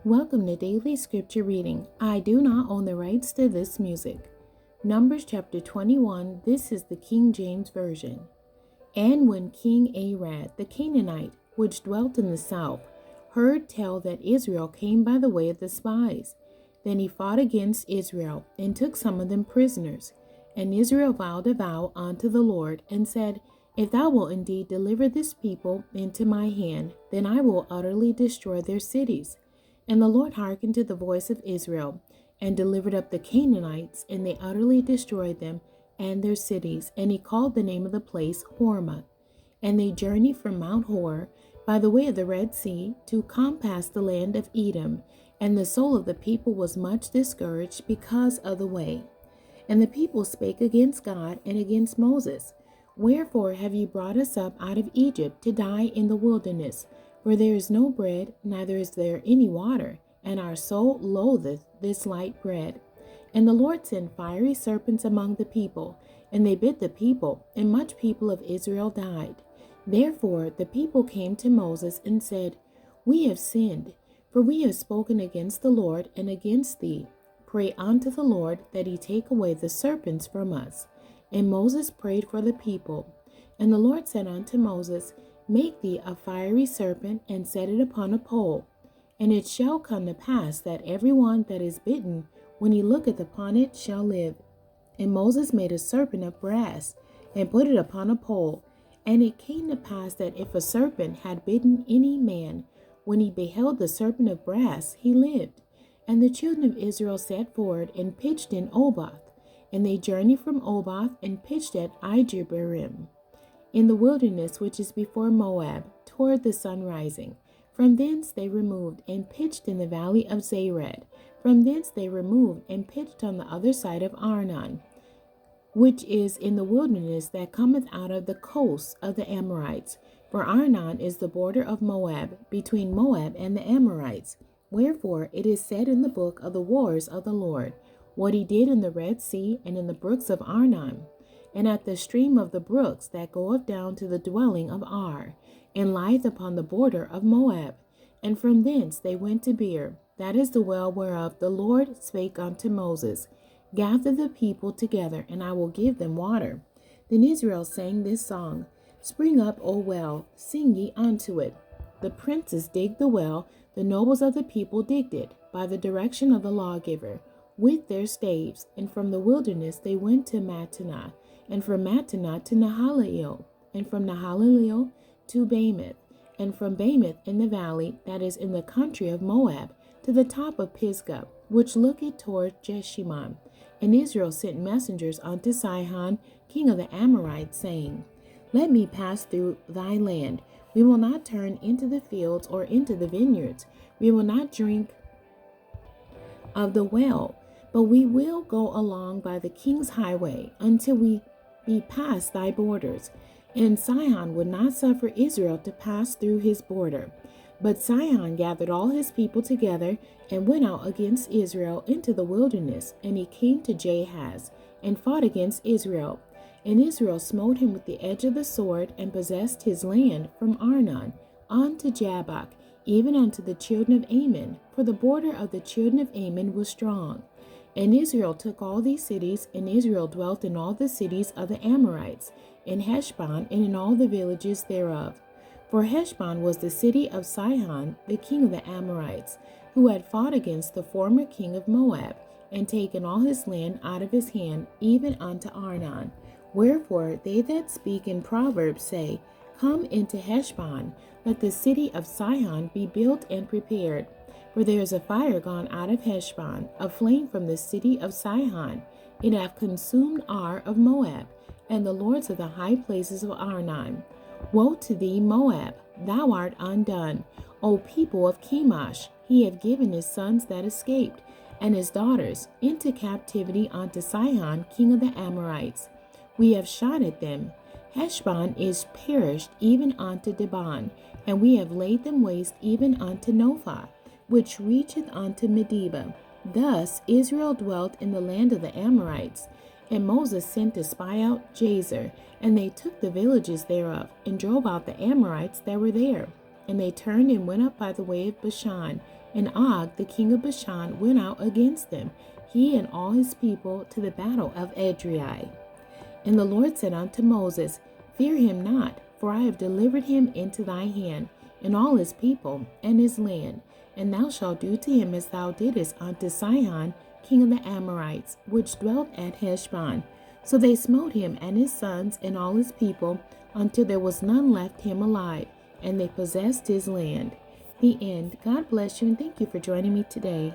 Welcome to Daily Scripture Reading. I do not own the rights to this music. Numbers chapter 21, this is the King James Version. And when King Arad, the Canaanite, which dwelt in the south, heard tell that Israel came by the way of the spies, then he fought against Israel, and took some of them prisoners. And Israel vowed a vow unto the Lord, and said, If thou wilt indeed deliver this people into my hand, then I will utterly destroy their cities. And the Lord hearkened to the voice of Israel, and delivered up the Canaanites, and they utterly destroyed them and their cities. And he called the name of the place Hormah. And they journeyed from Mount Hor by the way of the Red Sea to compass the land of Edom. And the soul of the people was much discouraged because of the way. And the people spake against God and against Moses, Wherefore have ye brought us up out of Egypt to die in the wilderness? For there is no bread, neither is there any water, and our soul loatheth this light bread. And the Lord sent fiery serpents among the people, and they bit the people, and much people of Israel died. Therefore the people came to Moses and said, We have sinned, for we have spoken against the Lord and against thee. Pray unto the Lord that he take away the serpents from us. And Moses prayed for the people. And the Lord said unto Moses, Make thee a fiery serpent, and set it upon a pole. And it shall come to pass that every one that is bitten, when he looketh upon it, shall live. And Moses made a serpent of brass, and put it upon a pole. And it came to pass that if a serpent had bitten any man, when he beheld the serpent of brass, he lived. And the children of Israel set forward, and pitched in Oboth. And they journeyed from Oboth, and pitched at Ijeabarim, in the wilderness which is before Moab, toward the sun rising. From thence they removed, and pitched in the valley of Zared. From thence they removed, and pitched on the other side of Arnon, which is in the wilderness that cometh out of the coasts of the Amorites. For Arnon is the border of Moab, between Moab and the Amorites. Wherefore it is said in the book of the wars of the Lord, what he did in the Red Sea and in the brooks of Arnon, and at the stream of the brooks that goeth down to the dwelling of Ar, and lieth upon the border of Moab. And from thence they went to Beer, that is the well whereof the Lord spake unto Moses, Gather the people together, and I will give them water. Then Israel sang this song, Spring up, O well, sing ye unto it. The princes digged the well, the nobles of the people digged it, by the direction of the lawgiver, with their staves. And from the wilderness they went to Mattanah, and from Mattanah to Nahaliel, and from Nahaliel to Bamoth, and from Bamoth in the valley that is in the country of Moab, to the top of Pisgah, which looketh toward Jeshimon. And Israel sent messengers unto Sihon, king of the Amorites, saying, Let me pass through thy land. We will not turn into the fields or into the vineyards. We will not drink of the well, but we will go along by the king's highway until we be past thy borders. And Sihon would not suffer Israel to pass through his border. But Sihon gathered all his people together, and went out against Israel into the wilderness. And he came to Jahaz, and fought against Israel. And Israel smote him with the edge of the sword, and possessed his land from Arnon unto Jabbok, even unto the children of Ammon, for the border of the children of Ammon was strong. And Israel took all these cities, and Israel dwelt in all the cities of the Amorites, in Heshbon, and in all the villages thereof. For Heshbon was the city of Sihon, the king of the Amorites, who had fought against the former king of Moab, and taken all his land out of his hand, even unto Arnon. Wherefore they that speak in Proverbs say, Come into Heshbon, let the city of Sihon be built and prepared. For there is a fire gone out of Heshbon, a flame from the city of Sihon. It hath consumed Ar of Moab, and the lords of the high places of Arnon. Woe to thee, Moab! Thou art undone. O people of Chemosh, he hath given his sons that escaped, and his daughters, into captivity unto Sihon, king of the Amorites. We have shot at them. Heshbon is perished even unto Dibon, and we have laid them waste even unto Nophah, which reacheth unto Medeba. Thus Israel dwelt in the land of the Amorites. And Moses sent to spy out Jazer, and they took the villages thereof, and drove out the Amorites that were there. And they turned and went up by the way of Bashan, And Og, the king of Bashan, went out against them, he and all his people, to the battle of Edrei. And the Lord said unto Moses, Fear him not, for I have delivered him into thy hand, and all his people, and his land. And thou shalt do to him as thou didst unto Sihon, king of the Amorites, which dwelt at Heshbon. So they smote him and his sons and all his people, until there was none left him alive, and they possessed his land. The end. God bless you, and thank you for joining me today.